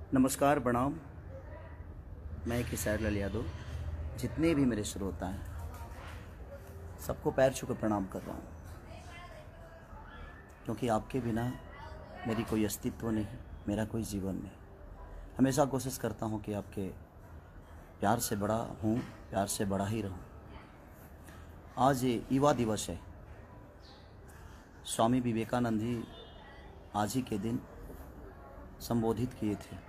नमस्कार, प्रणाम। मैं खेसारी लाल यादव। जितने भी मेरे श्रोता हैं सबको पैर छू कर प्रणाम कर रहा हूँ, क्योंकि आपके बिना मेरी कोई अस्तित्व नहीं, मेरा कोई जीवन नहीं। हमेशा कोशिश करता हूँ कि आपके प्यार से बड़ा हूँ, प्यार से बड़ा ही रहूँ। आज ये युवा दिवस है। स्वामी विवेकानंद जी आज ही के दिन संबोधित किए थे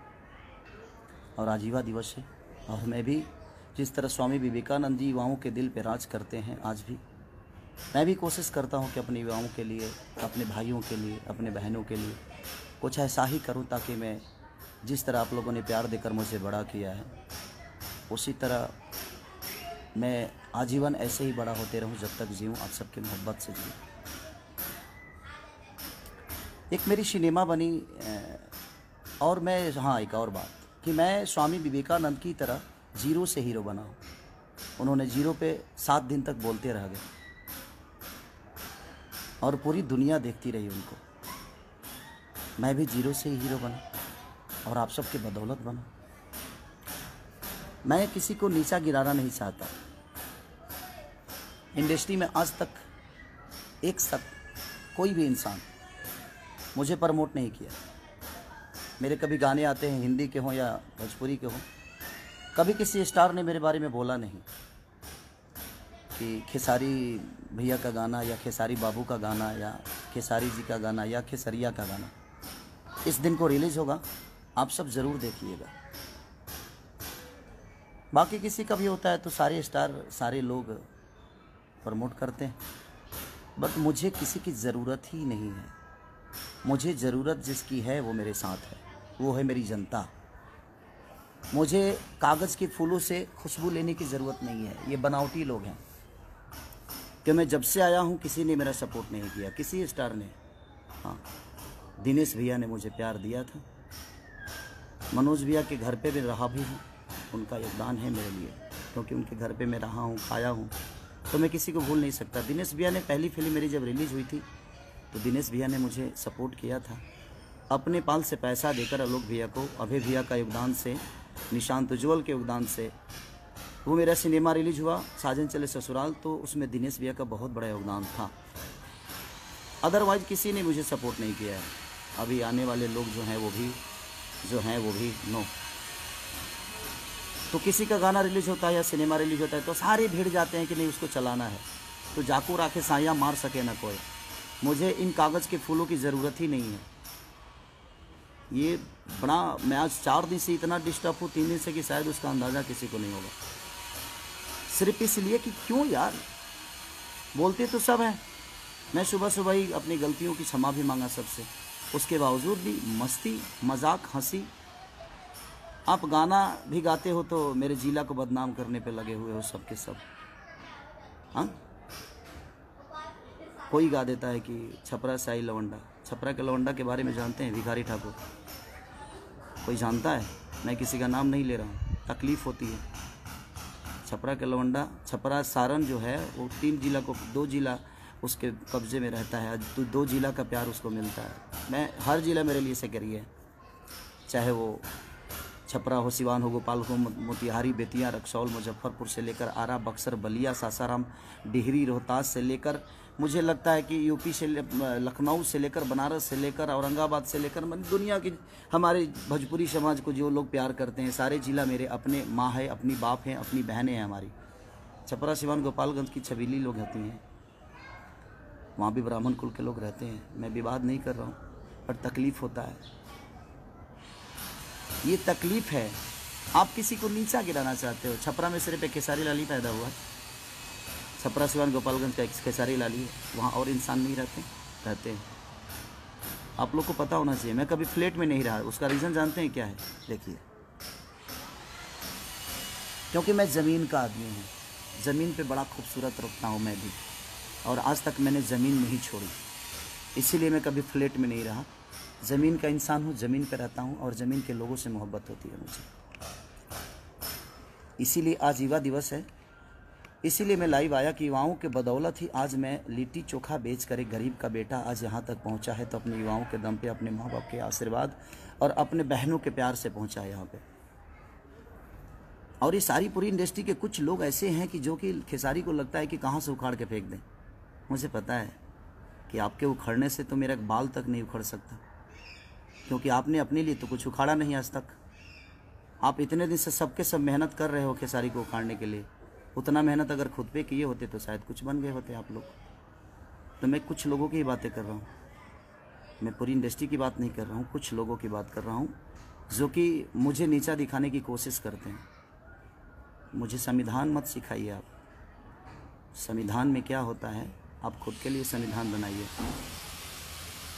और आज युवा दिवस है। और मैं भी जिस तरह स्वामी विवेकानंद जी युवाओं के दिल पे राज करते हैं, आज भी मैं भी कोशिश करता हूं कि अपने युवाओं के लिए, अपने भाइयों के लिए, अपने बहनों के लिए कुछ ऐसा ही करूं, ताकि मैं जिस तरह आप लोगों ने प्यार देकर मुझे बड़ा किया है, उसी तरह मैं आजीवन ऐसे ही बड़ा होते रहूं, जब तक जीऊँ आप सबकी मोहब्बत से जीऊँ। एक मेरी सिनेमा बनी और मैं एक और बात कि मैं स्वामी विवेकानंद की तरह जीरो से हीरो बना हूँ। उन्होंने जीरो पे 7 दिन तक बोलते रह गए और पूरी दुनिया देखती रही उनको। मैं भी जीरो से ही हीरो बना और आप सबके बदौलत बना। मैं किसी को नीचा गिराना नहीं चाहता। इंडस्ट्री में आज तक कोई भी इंसान मुझे प्रमोट नहीं किया। मेरे कभी गाने आते हैं, हिंदी के हों या भोजपुरी के हों, कभी किसी स्टार ने मेरे बारे में बोला नहीं कि खेसारी भैया का गाना या खेसारी बाबू का गाना या खेसारी जी का गाना या खेसरिया का गाना इस दिन को रिलीज़ होगा, आप सब ज़रूर देखिएगा। बाकी किसी का भी होता है तो सारे स्टार, सारे लोग प्रमोट करते हैं, बट मुझे किसी की ज़रूरत ही नहीं है। मुझे ज़रूरत जिसकी है वो मेरे साथ है, वो है मेरी जनता। मुझे कागज़ के फूलों से खुशबू लेने की ज़रूरत नहीं है। ये बनावटी लोग हैं कि मैं जब से आया हूँ किसी ने मेरा सपोर्ट नहीं किया, किसी स्टार ने। हाँ, दिनेश भैया ने मुझे प्यार दिया था। मनोज भैया के घर पे भी रहा भी हूँ, उनका योगदान है मेरे लिए, क्योंकि उनके घर पे मैं रहा हूँ, खाया हूँ, तो मैं किसी को भूल नहीं सकता। दिनेश भैया ने पहली फिल्म मेरी जब रिलीज़ हुई थी तो दिनेश भैया ने मुझे सपोर्ट किया था अपने पाल से पैसा देकर। आलोक भैया को, अभय भैया का योगदान से, निशांत उज्ज्वल के योगदान से वो मेरा सिनेमा रिलीज हुआ साजन चले ससुराल, तो उसमें दिनेश भैया का बहुत बड़ा योगदान था। अदरवाइज किसी ने मुझे सपोर्ट नहीं किया है। अभी आने वाले लोग जो हैं वो भी नो। तो किसी का गाना रिलीज होता है या सिनेमा रिलीज होता है तो सारे भिड़ जाते हैं कि नहीं उसको चलाना है, तो जाकू राखे साया मार सके ना कोई। मुझे इन कागज़ के फूलों की ज़रूरत ही नहीं है। ये बड़ा, मैं आज 4 दिन से इतना डिस्टर्ब हूँ, 3 दिन से, कि शायद उसका अंदाज़ा किसी को नहीं होगा। सिर्फ इसलिए कि क्यों यार, बोलते तो सब हैं। मैं सुबह सुबह ही अपनी गलतियों की क्षमा भी मांगा सबसे, उसके बावजूद भी मस्ती, मजाक, हंसी। आप गाना भी गाते हो तो मेरे जिला को बदनाम करने पे लगे हुए हो सब के सब। हाँ, कोई गा देता है कि छपरा से आई लवंडा। छपरा के लवंडा के बारे में जानते हैं भिखारी ठाकुर? कोई जानता है? मैं किसी का नाम नहीं ले रहा हूँ, तकलीफ़ होती है। छपरा के लवंडा, छपरा सारण जो है वो 2 जिला उसके कब्जे में रहता है। 2 जिला का प्यार उसको मिलता है। मैं, हर जिला मेरे लिए सकरी है, चाहे वो छपरा हो, सिवान हो, गोपाल हो, मोतिहारी, बेतिया, रक्सौल, मुजफ्फरपुर से लेकर आरा, बक्सर, बलिया, सासाराम, डिहरी, रोहतास से लेकर, मुझे लगता है कि यूपी से, लखनऊ से लेकर, बनारस से लेकर, औरंगाबाद से लेकर, दुनिया की हमारे भोजपुरी समाज को जो लोग प्यार करते हैं, सारे जिला मेरे अपने माँ है, अपनी बाप हैं, अपनी बहनें हैं हमारी। छपरा, सिवान, गोपालगंज की छबीली लोग रहती हैं, वहाँ भी ब्राह्मण कुल के लोग रहते हैं। मैं विवाद नहीं कर रहा हूँ, पर तकलीफ़ होता है। ये तकलीफ़ है। आप किसी को नीचा गिराना चाहते हो। छपरा में सिर्फ एक खेसारी लाल ही पैदा हुआ। छपरा, सिवान, गोपालगंज का एक खेसारी लाल ही है, वहाँ और इंसान नहीं रहते हैं। आप लोग को पता होना चाहिए। मैं कभी फ्लैट में नहीं रहा। उसका रीज़न जानते हैं क्या है? देखिए, क्योंकि मैं ज़मीन का आदमी हूँ। ज़मीन पे बड़ा खूबसूरत रखता हूँ मैं भी, और आज तक मैंने ज़मीन नहीं छोड़ी। इसीलिए मैं कभी फ्लैट में नहीं रहा। ज़मीन का इंसान हूँ, ज़मीन पे रहता हूँ, और ज़मीन के लोगों से मोहब्बत होती है मुझे। इसीलिए आज युवा दिवस है। इसीलिए मैं लाइव आया कि युवाओं के बदौलत ही आज मैं लिट्टी चोखा बेच कर एक गरीब का बेटा आज यहाँ तक पहुँचा है। तो अपने युवाओं के दम पे, अपने माँ बाप के आशीर्वाद और अपने बहनों के प्यार से पहुँचा है यहाँ पे। और ये सारी पूरी इंडस्ट्री के कुछ लोग ऐसे हैं कि जो कि खेसारी को लगता है कि कहाँ से उखाड़ के फेंक दें। मुझे पता है कि आपके उखड़ने से तो मेरा बाल तक नहीं उखड़ सकता, क्योंकि आपने अपने लिए तो कुछ उखाड़ा नहीं आज तक। आप इतने दिन से सबके सब मेहनत कर रहे हो खेसारी को उखाड़ने के लिए। उतना मेहनत अगर खुद पे किए होते तो शायद कुछ बन गए होते आप लोग। तो मैं कुछ लोगों की ही बातें कर रहा हूँ, मैं पूरी इंडस्ट्री की बात नहीं कर रहा हूँ, कुछ लोगों की बात कर रहा हूँ जो कि मुझे नीचा दिखाने की कोशिश करते हैं। मुझे संविधान मत सिखाइए आप। संविधान में क्या होता है आप खुद के लिए संविधान बनाइए।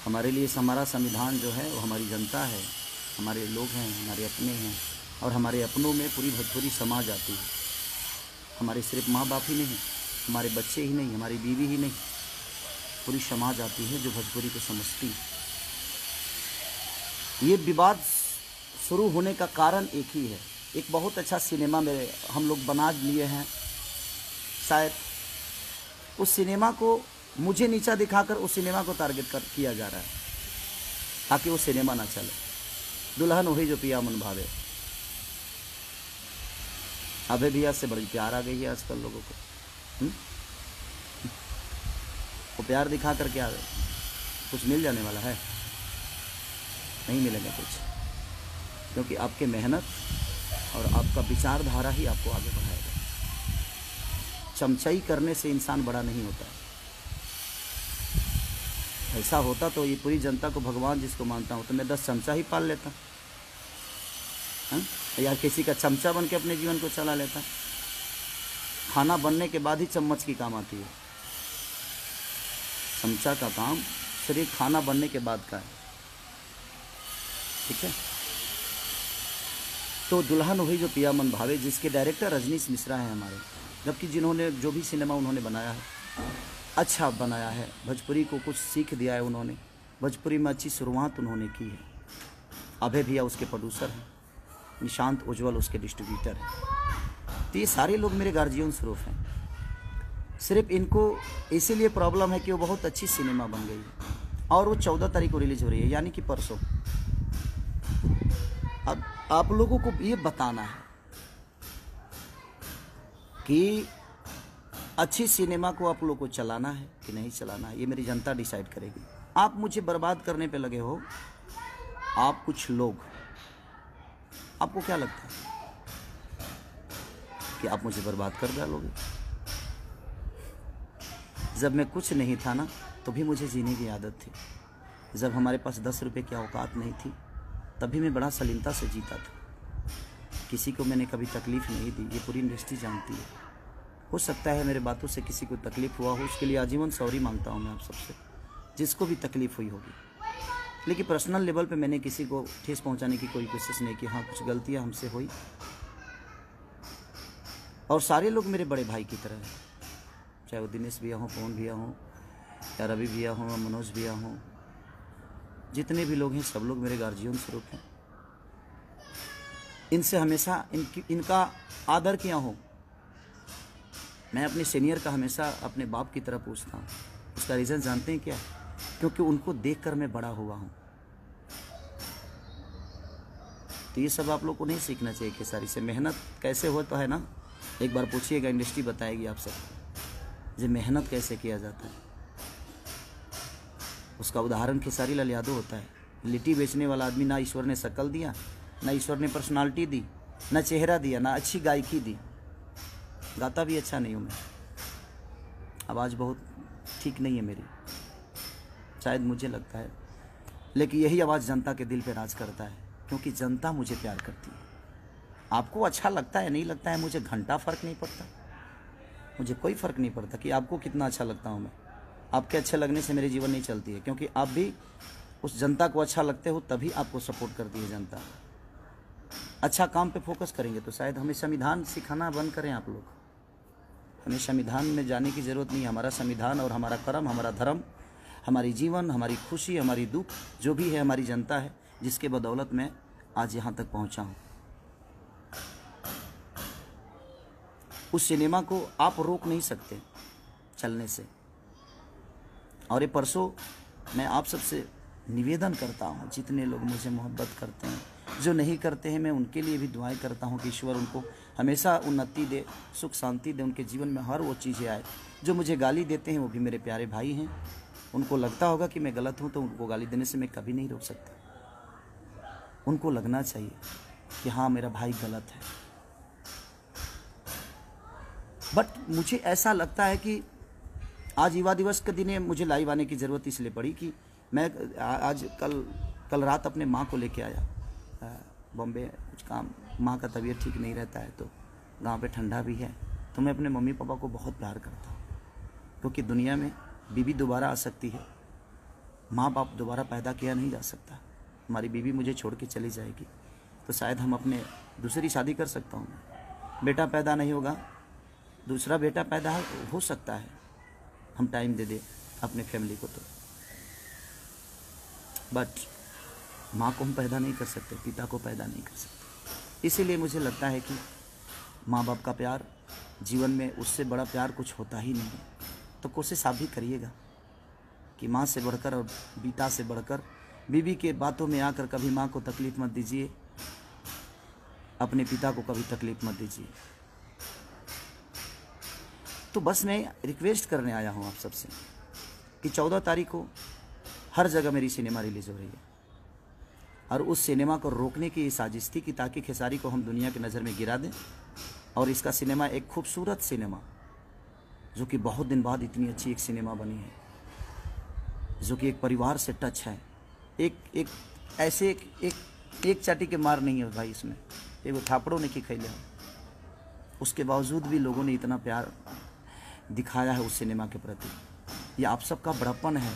हमारे लिए हमारा संविधान जो है वो हमारी जनता है, हमारे लोग हैं, हमारे अपने हैं। और हमारे अपनों में पूरी भोजपुरी समाज आती है। हमारे सिर्फ माँ बाप ही नहीं, हमारे बच्चे ही नहीं, हमारी बीवी ही नहीं, पूरी समाज आती है जो भोजपुरी को समझती है। ये विवाद शुरू होने का कारण एक ही है। एक बहुत अच्छा सिनेमा में हम लोग बना लिए हैं, शायद उस सिनेमा को मुझे नीचा दिखाकर उस सिनेमा को टारगेट किया जा रहा है ताकि वो सिनेमा ना चले। दुल्हन वही जो पिया मन भावे। अबे भैया से बड़ी प्यार आ गई है आजकल लोगों को। वो प्यार दिखा कर क्या कुछ मिल जाने वाला है? नहीं मिलेगा कुछ, क्योंकि आपके मेहनत और आपका विचारधारा ही आपको आगे बढ़ाएगा। चमचाई करने से इंसान बड़ा नहीं होता है। ऐसा होता तो ये पूरी जनता को भगवान जिसको मानता हूँ तो मैं 10 चमचा ही पाल लेता या किसी का चमचा बन के अपने जीवन को चला लेता। खाना बनने के बाद ही चम्मच की काम आती है। चमचा का काम सिर्फ खाना बनने के बाद का है, ठीक है। तो दुल्हन वही जो पिया मन भावे, जिसके डायरेक्टर रजनीश मिश्रा हैं हमारे, जबकि जिन्होंने जो भी सिनेमा उन्होंने बनाया है अच्छा बनाया है। भोजपुरी को कुछ सीख दिया है उन्होंने, भोजपुरी में अच्छी शुरुआत उन्होंने की है। अभय भैया उसके प्रोड्यूसर हैं, निशांत उज्ज्वल उसके डिस्ट्रीब्यूटर हैं। तो ये सारे लोग मेरे गार्जियन स्वरूप हैं। सिर्फ इनको इसीलिए प्रॉब्लम है कि वो बहुत अच्छी सिनेमा बन गई है और वो 14 तारीख को रिलीज हो रही है, यानी कि परसों। अब आप लोगों को ये बताना है कि अच्छी सिनेमा को आप लोगों को चलाना है कि नहीं चलाना है, ये मेरी जनता डिसाइड करेगी। आप मुझे बर्बाद करने पे लगे हो, आप कुछ लोग। आपको क्या लगता है कि आप मुझे बर्बाद कर डालोगे? जब मैं कुछ नहीं था ना, तो भी मुझे जीने की आदत थी। जब हमारे पास 10 रुपए की औकात नहीं थी, तभी मैं बड़ा सलीमता से जीता था। किसी को मैंने कभी तकलीफ़ नहीं दी, ये पूरी इंडस्ट्री जानती है। हो सकता है मेरे बातों से किसी को तकलीफ़ हुआ हो, उसके लिए आजीवन सॉरी मांगता हूँ मैं आप सबसे, जिसको भी तकलीफ़ हुई होगी। लेकिन पर्सनल लेवल पे मैंने किसी को ठेस पहुंचाने की कोई कोशिश नहीं की। हाँ, कुछ गलतियां हमसे हुई, और सारे लोग मेरे बड़े भाई की तरह हैं, चाहे वो दिनेश भैया हों, पवन भैया हों, या रवि भैया हों, मनोज भैया हों, जितने भी लोग हैं सब लोग मेरे गार्जियन स्वरूप हैं। इनसे हमेशा इनका आदर किया हो। मैं अपने सीनियर का हमेशा अपने बाप की तरह पूछता हूँ। उसका रीज़न जानते हैं क्या? क्योंकि उनको देखकर मैं बड़ा हुआ हूँ। तो ये सब आप लोग को नहीं सीखना चाहिए खेसारी से। मेहनत कैसे हो तो है ना, एक बार पूछिएगा, इंडस्ट्री बताएगी आप सबको जो मेहनत कैसे किया जाता है। उसका उदाहरण खेसारी लाल यादव होता है। लिट्टी बेचने वाला आदमी, ना ईश्वर ने शक्ल दिया, ना ईश्वर ने पर्सनालिटी दी, ना चेहरा दिया, ना अच्छी गायकी दी। गाता भी अच्छा नहीं हूँ मैं, आवाज़ बहुत ठीक नहीं है मेरी, शायद मुझे लगता है। लेकिन यही आवाज़ जनता के दिल पे राज करता है, क्योंकि जनता मुझे प्यार करती है। आपको अच्छा लगता है नहीं लगता है, मुझे घंटा फ़र्क नहीं पड़ता। मुझे कोई फ़र्क नहीं पड़ता कि आपको कितना अच्छा लगता हूँ मैं। आपके अच्छे लगने से मेरे जीवन नहीं चलती है, क्योंकि आप भी उस जनता को अच्छा लगते हो, तभी आपको सपोर्ट करती है जनता। अच्छा काम पे फोकस करेंगे तो शायद हमें संविधान सिखाना बंद करें आप लोग। हमें संविधान में जाने की ज़रूरत नहीं है। हमारा संविधान और हमारा कर्म, हमारा धर्म, हमारी जीवन, हमारी खुशी, हमारी दुख, जो भी है हमारी जनता है, जिसके बदौलत मैं आज यहाँ तक पहुँचा हूँ। उस सिनेमा को आप रोक नहीं सकते चलने से। और ये परसों मैं आप सबसे निवेदन करता हूँ, जितने लोग मुझे मोहब्बत करते हैं, जो नहीं करते हैं, मैं उनके लिए भी दुआएं करता हूँ कि ईश्वर उनको हमेशा उन्नति दे, सुख शांति दे, उनके जीवन में हर वो चीज़ें आए। जो मुझे गाली देते हैं वो भी मेरे प्यारे भाई हैं। उनको लगता होगा कि मैं गलत हूँ, तो उनको गाली देने से मैं कभी नहीं रोक सकता। उनको लगना चाहिए कि हाँ मेरा भाई गलत है। बट मुझे ऐसा लगता है कि आज युवा दिवस के दिन मुझे लाइव आने की ज़रूरत इसलिए पड़ी कि मैं आज कल रात अपने माँ को लेके आया बॉम्बे, कुछ काम, माँ का तबीयत ठीक नहीं रहता है, तो गांव पे ठंडा भी है। तो मैं अपने मम्मी पापा को बहुत प्यार करता हूँ, क्योंकि दुनिया में बीवी दोबारा आ सकती है, माँ बाप दोबारा पैदा किया नहीं जा सकता। हमारी बीवी मुझे छोड़ के चली जाएगी तो शायद हम अपने दूसरी शादी कर सकता हूँ, बेटा पैदा नहीं होगा, दूसरा बेटा पैदा हो सकता है, हम टाइम दे दे अपने फैमिली को। तो बट माँ को हम पैदा नहीं कर सकते, पिता को पैदा नहीं कर सकते। इसीलिए मुझे लगता है कि माँ बाप का प्यार जीवन में, उससे बड़ा प्यार कुछ होता ही नहीं है। तो कोशिश आप भी करिएगा कि माँ से बढ़कर और पिता से बढ़कर बीवी के बातों में आकर कभी माँ को तकलीफ़ मत दीजिए, अपने पिता को कभी तकलीफ़ मत दीजिए। तो बस मैं रिक्वेस्ट करने आया हूँ आप सबसे कि 14 तारीख को हर जगह मेरी सिनेमा रिलीज़ हो रही है, और उस सिनेमा को रोकने की ये साजिश थी कि ताकि खेसारी को हम दुनिया की नज़र में गिरा दें। और इसका सिनेमा एक खूबसूरत सिनेमा, जो कि बहुत दिन बाद इतनी अच्छी एक सिनेमा बनी है, जो कि एक परिवार से टच है। एक चाटी के मार नहीं है भाई इसमें, एक थापड़ों ने की खैले, उसके बावजूद भी लोगों ने इतना प्यार दिखाया है उस सिनेमा के प्रति। ये आप सबका बड़प्पन है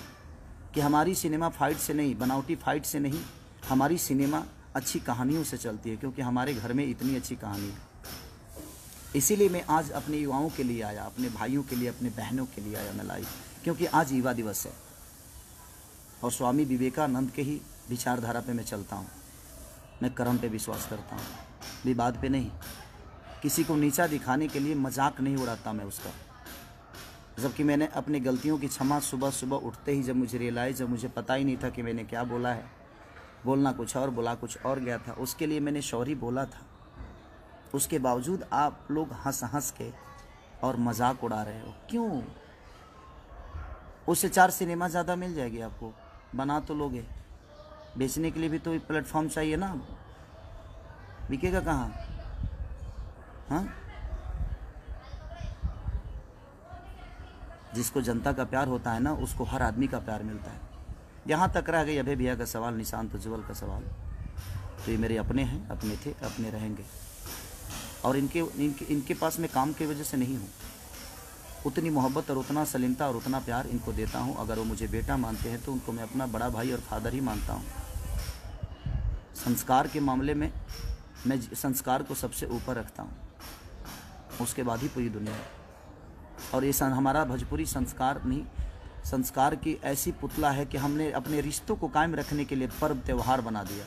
कि हमारी सिनेमा फाइट से नहीं, बनावटी फाइट से नहीं, हमारी सिनेमा अच्छी कहानियों से चलती है, क्योंकि हमारे घर में इतनी अच्छी कहानी है। इसीलिए मैं आज अपने युवाओं के लिए आया, अपने भाइयों के लिए, अपने बहनों के लिए आया मैं लाइव, क्योंकि आज युवा दिवस है और स्वामी विवेकानंद के ही विचारधारा पे मैं चलता हूँ। मैं कर्म पे विश्वास करता हूँ, विवाद पे नहीं। किसी को नीचा दिखाने के लिए मजाक नहीं उड़ाता मैं उसका। जबकि मैंने अपनी गलतियों की क्षमा सुबह सुबह उठते ही, जब मुझे रियलाइज़, जब मुझे पता ही नहीं था कि मैंने क्या बोला है, बोलना कुछ और, बोला कुछ और गया था, उसके लिए मैंने सॉरी बोला था। उसके बावजूद आप लोग हंस हंस के और मजाक उड़ा रहे हो, क्यों? उससे 4 सिनेमा ज़्यादा मिल जाएगी आपको, बना तो लोगे, बेचने के लिए भी तो प्लेटफॉर्म चाहिए ना, बिकेगा कहाँ? हाँ, जिसको जनता का प्यार होता है ना, उसको हर आदमी का प्यार मिलता है। यहाँ तक रह गई अभय भैया का सवाल, निशांत उज्ज्वल का सवाल, तो ये मेरे अपने हैं, अपने थे, अपने रहेंगे। और इनके पास मैं काम की वजह से नहीं हूँ, उतनी मोहब्बत और उतना सलीमता और उतना प्यार इनको देता हूँ। अगर वो मुझे बेटा मानते हैं तो उनको मैं अपना बड़ा भाई और फादर ही मानता हूँ। संस्कार के मामले में मैं संस्कार को सबसे ऊपर रखता हूँ, उसके बाद ही पूरी दुनिया। और ये हमारा भोजपुरी संस्कार नहीं, संस्कार की ऐसी पुतला है कि हमने अपने रिश्तों को कायम रखने के लिए पर्व त्यौहार बना दिया।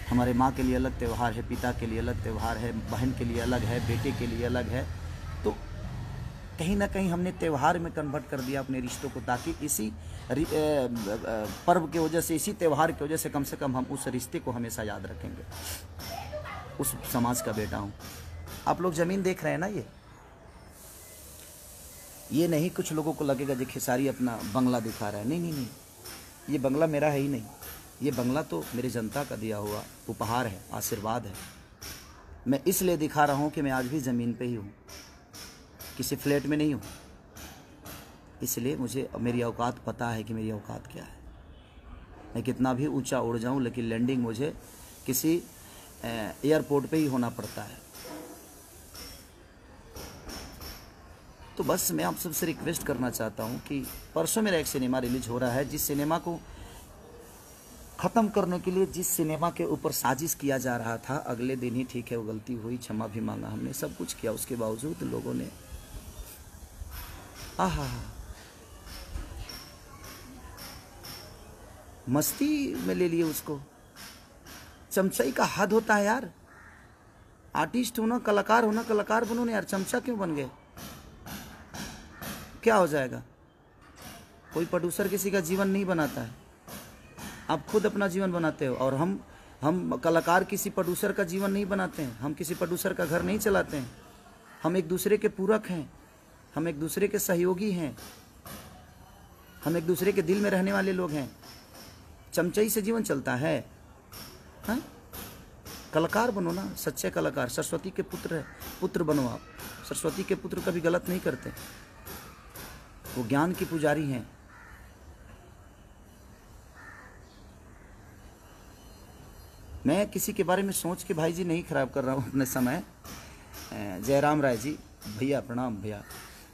हमारे माँ के लिए अलग त्यौहार है, पिता के लिए अलग त्यौहार है, बहन के लिए अलग है, बेटे के लिए अलग है। तो कहीं ना कहीं हमने त्यौहार में कन्वर्ट कर दिया अपने रिश्तों को, ताकि इसी पर्व की वजह से, इसी त्यौहार की वजह से कम हम उस रिश्ते को हमेशा याद रखेंगे। उस समाज का बेटा हूँ। आप लोग ज़मीन देख रहे हैं ना, ये नहीं कुछ लोगों को लगेगा जो खेसारी अपना बंगला दिखा रहा है। नहीं, ये बंगला मेरा है ही नहीं, ये बंगला तो मेरे जनता का दिया हुआ उपहार है, आशीर्वाद है। मैं इसलिए दिखा रहा हूँ कि मैं आज भी ज़मीन पे ही हूँ, किसी फ्लैट में नहीं हूँ। इसलिए मुझे मेरी औकात पता है कि मेरी औकात क्या है। मैं कितना भी ऊंचा उड़ जाऊँ, लेकिन लैंडिंग मुझे किसी एयरपोर्ट पे ही होना पड़ता है। तो बस मैं आप सबसे रिक्वेस्ट करना चाहता हूँ कि परसों मेरा एक सिनेमा रिलीज हो रहा है, जिस सिनेमा को ख़त्म करने के लिए, जिस सिनेमा के ऊपर साजिश किया जा रहा था, अगले दिन ही ठीक है वो गलती हुई, क्षमा भी मांगा हमने, सब कुछ किया, उसके बावजूद लोगों ने आहा मस्ती में ले लिए उसको। चमचई का हद होता है यार। आर्टिस्ट हो ना, कलाकार हो ना, कलाकार बनो ना यार। चमचा क्यों बन गए? क्या हो जाएगा? कोई प्रोड्यूसर किसी का जीवन नहीं बनाता है, आप खुद अपना जीवन बनाते हो। और हम कलाकार किसी प्रोड्यूसर का जीवन नहीं बनाते हैं, हम किसी प्रोड्यूसर का घर नहीं चलाते हैं। हम एक दूसरे के पूरक हैं, हम एक दूसरे के सहयोगी हैं, हम एक दूसरे के दिल में रहने वाले लोग हैं। चमचई से जीवन चलता है? हाँ, कलाकार बनो ना, सच्चे कलाकार। सरस्वती के पुत्र बनो आप। सरस्वती के पुत्र कभी गलत नहीं करते, वो ज्ञान की पुजारी हैं। मैं किसी के बारे में सोच के भाई जी नहीं खराब कर रहा हूँ अपने समय। जयराम राय जी, भैया प्रणाम भैया।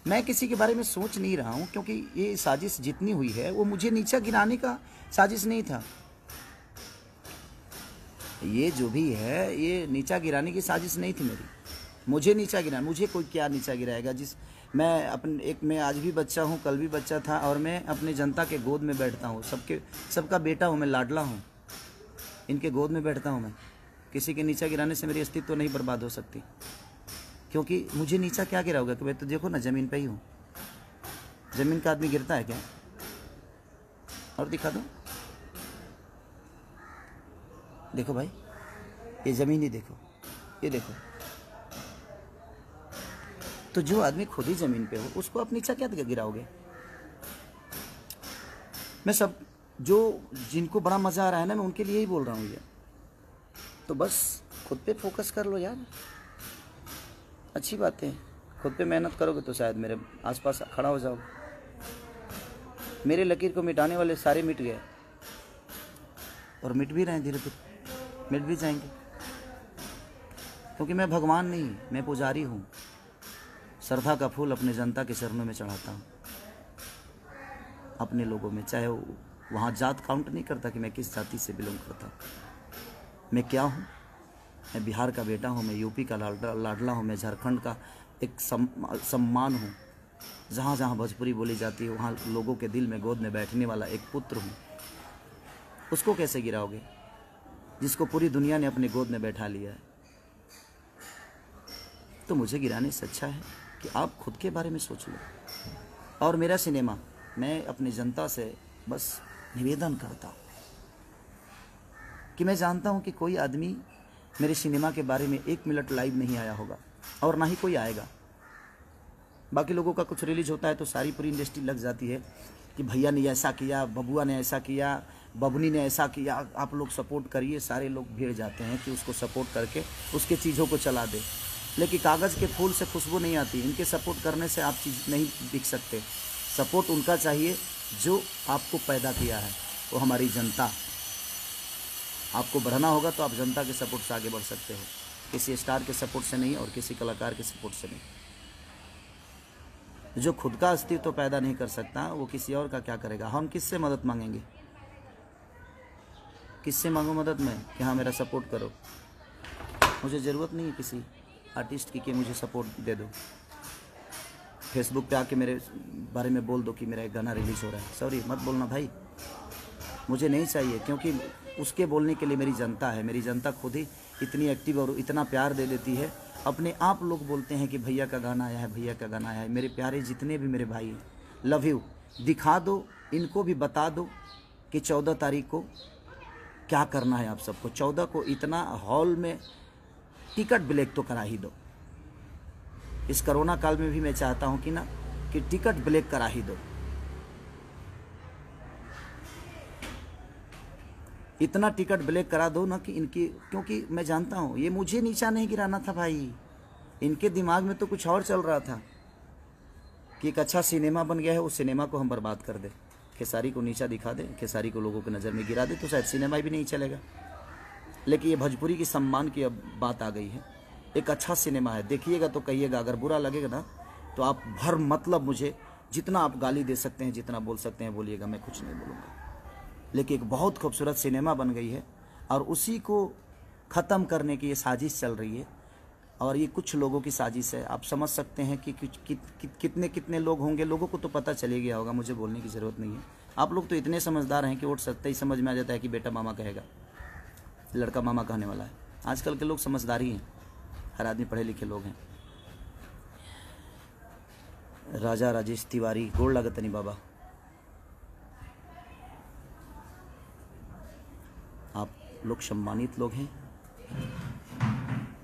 मैं किसी के बारे में सोच नहीं रहा हूँ, क्योंकि ये साजिश जितनी हुई है वो मुझे नीचा गिराने का साजिश नहीं था। ये जो भी है ये नीचा गिराने की साजिश नहीं थी मेरी। मुझे नीचा गिरा, मुझे कोई क्या नीचा गिराएगा? मैं आज भी बच्चा हूँ, कल भी बच्चा था, और मैं अपने जनता के गोद में बैठता हूँ। सबका बेटा हूँ मैं, लाडला हूँ, इनके गोद में बैठता हूँ मैं। किसी के नीचा गिराने से मेरी अस्तित्व नहीं बर्बाद हो सकती, क्योंकि मुझे नीचा क्या गिराओगे? कि भाई तो देखो ना, ज़मीन पे ही हूँ। ज़मीन का आदमी गिरता है क्या? और दिखा दो, देखो भाई, ये ज़मीन ही देखो, ये देखो। तो जो आदमी खुद ही ज़मीन पे हो उसको आप नीचा क्या गिराओगे? मैं सब जिनको बड़ा मज़ा आ रहा है ना, मैं उनके लिए ही बोल रहा हूँ ये। तो बस खुद पे फोकस कर लो यार, अच्छी बात है। खुद पे मेहनत करोगे तो शायद मेरे आसपास खड़ा हो जाओगे। मेरे लकीर को मिटाने वाले सारे मिट गए, और मिट भी रहे हैं, धीरे धीरे मिट भी जाएंगे। क्योंकि मैं भगवान नहीं, मैं पुजारी हूँ। श्रद्धा का फूल अपने जनता के चरणों में चढ़ाता हूँ, अपने लोगों में। चाहे वहाँ जात काउंट नहीं करता कि मैं किस जाति से बिलोंग करता हूँ। मैं क्या हूँ? मैं बिहार का बेटा हूँ, मैं यूपी का लाडला हूँ, मैं झारखंड का एक सम्मान हूँ। जहाँ जहाँ भोजपुरी बोली जाती है वहाँ लोगों के दिल में गोद में बैठने वाला एक पुत्र हूँ। उसको कैसे गिराओगे जिसको पूरी दुनिया ने अपने गोद में बैठा लिया है? तो मुझे गिराने से अच्छा है कि आप खुद के बारे में सोच लो। और मेरा सिनेमा, मैं अपनी जनता से बस निवेदन करता हूँ कि मैं जानता हूँ कि कोई आदमी मेरे सिनेमा के बारे में 1 मिनट लाइव नहीं आया होगा, और ना ही कोई आएगा। बाकी लोगों का कुछ रिलीज होता है तो सारी पूरी इंडस्ट्री लग जाती है कि भैया ने ऐसा किया, बबुआ ने ऐसा किया, बबनी ने ऐसा किया, आप लोग सपोर्ट करिए। सारे लोग भीड़ जाते हैं कि उसको सपोर्ट करके उसके चीज़ों को चला दे। लेकिन कागज़ के फूल से खुशबू नहीं आती। इनके सपोर्ट करने से आप चीज़ नहीं बिक सकते। सपोर्ट उनका चाहिए जो आपको पैदा किया है, वो हमारी जनता। आपको बढ़ना होगा तो आप जनता के सपोर्ट से आगे बढ़ सकते हो, किसी स्टार के सपोर्ट से नहीं और किसी कलाकार के सपोर्ट से नहीं। जो खुद का अस्तित्व पैदा नहीं कर सकता वो किसी और का क्या करेगा? हम किससे मदद मांगेंगे? किससे मांगो मदद मैं कि हाँ मेरा सपोर्ट करो? मुझे ज़रूरत नहीं है किसी आर्टिस्ट की कि मुझे सपोर्ट दे दो। फेसबुक पे आके मेरे बारे में बोल दो कि मेरा एक गाना रिलीज़ हो रहा है। सॉरी, मत बोलना भाई, मुझे नहीं चाहिए। क्योंकि उसके बोलने के लिए मेरी जनता है। मेरी जनता खुद ही इतनी एक्टिव और इतना प्यार दे देती है। अपने आप लोग बोलते हैं कि भैया का गाना आया है, भैया का गाना आया है। मेरे प्यारे जितने भी मेरे भाई, लव यू। दिखा दो, इनको भी बता दो कि 14 तारीख को क्या करना है आप सबको। 14 को इतना हॉल में टिकट ब्लैक तो करा ही दो। इस कोरोना काल में भी मैं चाहता हूँ कि टिकट ब्लैक करा ही दो। इतना टिकट ब्लैक करा दो ना कि इनकी, क्योंकि मैं जानता हूँ ये मुझे नीचा नहीं गिराना था भाई। इनके दिमाग में तो कुछ और चल रहा था कि एक अच्छा सिनेमा बन गया है, उस सिनेमा को हम बर्बाद कर दें, खेसारी को नीचा दिखा दें, खेसारी को लोगों की नज़र में गिरा दे तो शायद सिनेमा भी नहीं चलेगा। लेकिन ये भोजपुरी की सम्मान की अब बात आ गई है। एक अच्छा सिनेमा है, देखिएगा तो कहिएगा। अगर बुरा लगेगा ना तो आप भर मतलब मुझे जितना आप गाली दे सकते हैं, जितना बोल सकते हैं बोलिएगा, मैं कुछ नहीं बोलूँगा। लेकिन एक बहुत खूबसूरत सिनेमा बन गई है और उसी को ख़त्म करने की ये साजिश चल रही है। और ये कुछ लोगों की साजिश है। आप समझ सकते हैं कि कितने लोग होंगे। लोगों को तो पता चले गया होगा, मुझे बोलने की ज़रूरत नहीं है। आप लोग तो इतने समझदार हैं कि वोट सकते ही समझ में आ जाता है कि बेटा मामा कहेगा, लड़का मामा कहने वाला है। आजकल के लोग समझदारी हैं, हर आदमी पढ़े लिखे लोग हैं। राजा राजेश तिवारी, गोड़ लागतनी बाबा, आप लोग सम्मानित लोग हैं।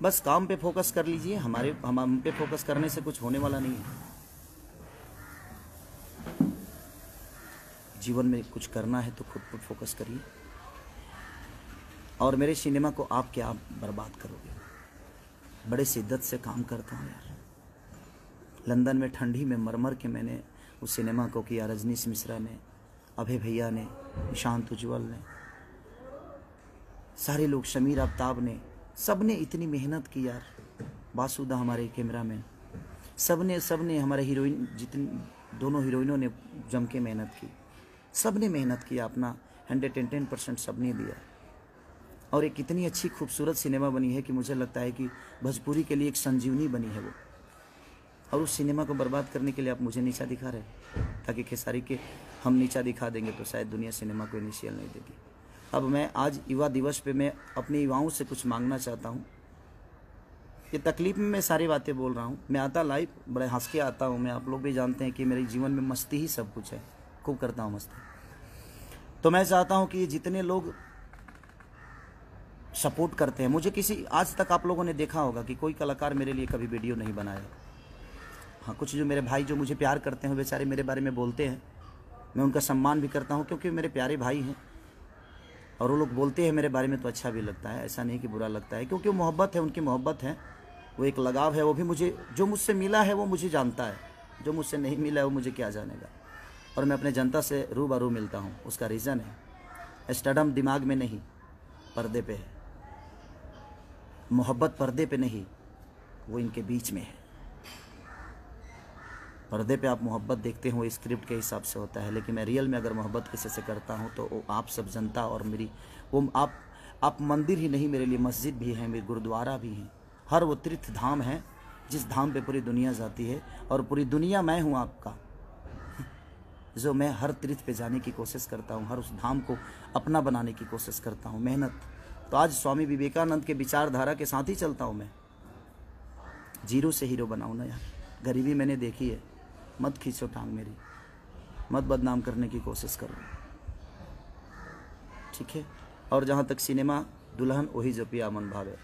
बस काम पे फोकस कर लीजिए, हम पे फोकस करने से कुछ होने वाला नहीं है। जीवन में कुछ करना है तो खुद पर फोकस करिए। और मेरे सिनेमा को आप क्या बर्बाद करोगे? बड़े शिद्दत से काम करता हूँ यार। लंदन में ठंडी में मर के मैंने उस सिनेमा को किया। रजनीश मिश्रा ने, अभय भैया ने, निशांत उज्ज्वल ने, सारे लोग, शमीर आफ्ताब ने, सब ने इतनी मेहनत की यार। बासुदा हमारे कैमरामैन, सब ने हमारे हीरोइन, जितनी दोनों हीरोइनों ने जम के मेहनत की। सब ने मेहनत किया, अपना 110% सब ने दिया। और एक इतनी अच्छी खूबसूरत सिनेमा बनी है कि मुझे लगता है कि भोजपुरी के लिए एक संजीवनी बनी है वो। और उस सिनेमा को बर्बाद करने के लिए आप मुझे नीचा दिखा रहे हैं, ताकि खेसारी के हम नीचा दिखा देंगे तो शायद दुनिया सिनेमा को इनिशियल नहीं देगी। अब मैं आज युवा दिवस पे मैं अपने युवाओं से कुछ मांगना चाहता हूँ। ये तकलीफ में मैं सारी बातें बोल रहा हूँ। मैं आता लाइव बड़े हंस के आता हूँ। मैं, आप लोग भी जानते हैं कि मेरे जीवन में मस्ती ही सब कुछ है, खूब करता हूँ मस्ती। तो मैं चाहता हूँ कि ये जितने लोग सपोर्ट करते हैं मुझे, किसी आज तक आप लोगों ने देखा होगा कि कोई कलाकार मेरे लिए कभी वीडियो नहीं बनाया। हाँ, कुछ जो मेरे भाई जो मुझे प्यार करते हैं बेचारे मेरे बारे में बोलते हैं, मैं उनका सम्मान भी करता हूँ क्योंकि मेरे प्यारे भाई हैं। और वो लोग बोलते हैं मेरे बारे में तो अच्छा भी लगता है, ऐसा नहीं कि बुरा लगता है, क्योंकि वो मोहब्बत है, उनकी मोहब्बत है, वो एक लगाव है। वो भी मुझे, जो मुझसे मिला है वो मुझे जानता है, जो मुझसे नहीं मिला है वो मुझे क्या जानेगा। और मैं अपने जनता से रूबरू मिलता हूँ। उसका रीज़न है स्टडम दिमाग में नहीं, पर्दे पे है। मोहब्बत पर्दे पे नहीं, वो इनके बीच में है। पर्दे पे आप मोहब्बत देखते हो, स्क्रिप्ट के हिसाब से होता है, लेकिन मैं रियल में अगर मोहब्बत किसी से करता हूँ तो वो आप सब जनता और मेरी, वो आप मंदिर ही नहीं, मेरे लिए मस्जिद भी है, मेरे गुरुद्वारा भी है। हर वो तीर्थ धाम है जिस धाम पे पूरी दुनिया जाती है, और पूरी दुनिया मैं हूँ आपका, जो मैं हर तीर्थ पे जाने की कोशिश करता हूँ, हर उस धाम को अपना बनाने की कोशिश करता हूँ। मेहनत तो आज स्वामी विवेकानंद के विचारधारा के साथ ही चलता हूँ मैं। जीरो से हीरो बनाऊँ ना यार। गरीबी मैंने देखी है, मत खींचो टांग मेरी, मत बदनाम करने की कोशिश करो, ठीक है। और जहाँ तक सिनेमा, दुल्हन वही जो पिया मन भावे,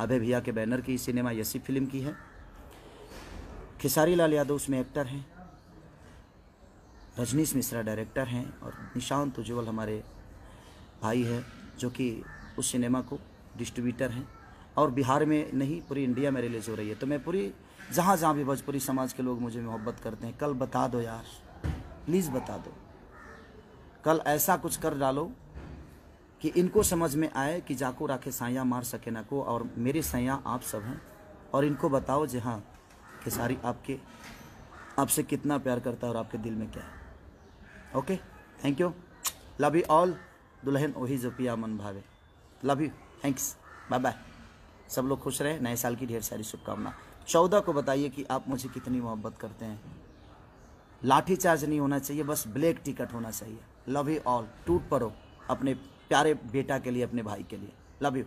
अभय भैया के बैनर की सिनेमा यसी फिल्म की है। खेसारी लाल यादव उसमें एक्टर हैं, रजनीश मिश्रा डायरेक्टर हैं, और निशांत उज्ज्वल हमारे भाई हैं जो कि उस सिनेमा को डिस्ट्रीब्यूटर हैं। और बिहार में नहीं, पूरी इंडिया में रिलीज़ हो रही है। तो मैं पूरी, जहाँ जहाँ भी भोजपुरी समाज के लोग मुझे मोहब्बत करते हैं, कल बता दो यार, प्लीज़ बता दो। कल ऐसा कुछ कर डालो कि इनको समझ में आए कि जाको राखे साया मार सके ना को, और मेरे सैया आप सब हैं। और इनको बताओ जी हाँ, खेसारी आपसे कितना प्यार करता है और आपके दिल में क्या है। Okay, thank you, love you all. दुल्हन वही जो पिया मन भावे, love you, thanks, bye bye. सब लोग खुश रहे, नए साल की ढेर सारी शुभकामना। 14 को बताइए कि आप मुझे कितनी मोहब्बत करते हैं। लाठी चार्ज नहीं होना चाहिए, बस ब्लैक टिकट होना चाहिए। Love you all. टूट पड़ो अपने प्यारे बेटा के लिए, अपने भाई के लिए। Love you.